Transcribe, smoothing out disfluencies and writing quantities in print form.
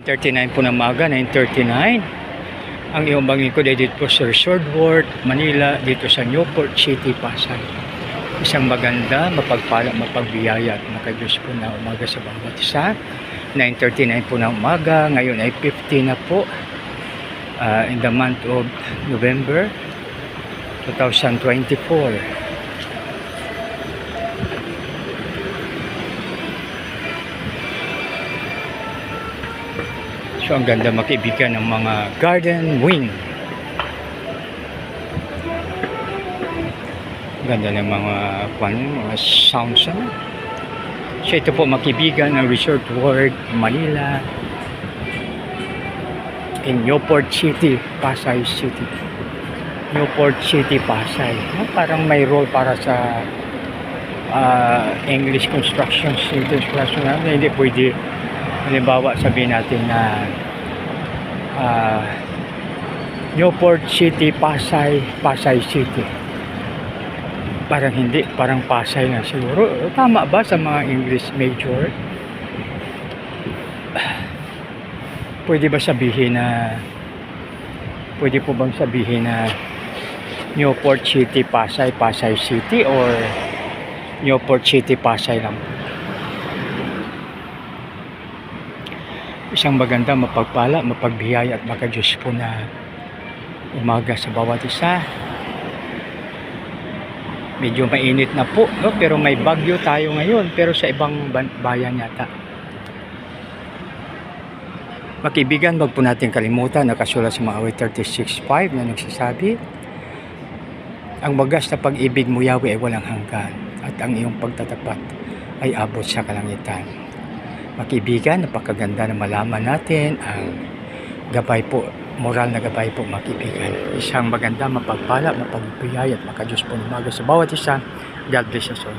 9:39 po ng umaga, 9:39. Ang iyong bangin ko dito po sa Resort World, Manila, dito sa Newport City, Pasay. Isang maganda, mapagpala, mapagbiyaya at makadiyos po na umaga sa bawat isa. 9:39 po ng umaga, ngayon ay 15 na po in the month of November 2024. So ang ganda makibigan ng mga garden wing. Ganda ng mga sounds. So ito po makibigan ng Resort World Manila in Newport City, Pasay City. Newport City, Pasay. Parang may role para sa English construction na hindi pwede. Halimbawa sabihin natin na Newport City, Pasay, Pasay City. Parang hindi, parang Pasay na siguro. Tama ba sa mga English major? Pwede ba sabihin na pwede po bang sabihin na Newport City, Pasay, Pasay City or Newport City, Pasay lang? Isang maganda, mapagpala, mapagbiyaya at makadiyos po na umaga sa bawat isa. Medyo mainit na po, no? Pero may bagyo tayo ngayon, pero sa ibang bayan yata. Makibigan, wag po natin kalimutan, nakasulat sa mga awit 36:5 na nagsasabi, ang wagas na pag-ibig mo, Yahweh, ay walang hanggan, at ang iyong pagtatapat ay abot sa kalangitan. Makibigan, napakaganda na malaman natin ang gabay po, moral na gabay po, makibigan. Isang maganda, mapagpala, mapagbiyaya at makadiyos po ng umaga sa bawat isa. God bless us all.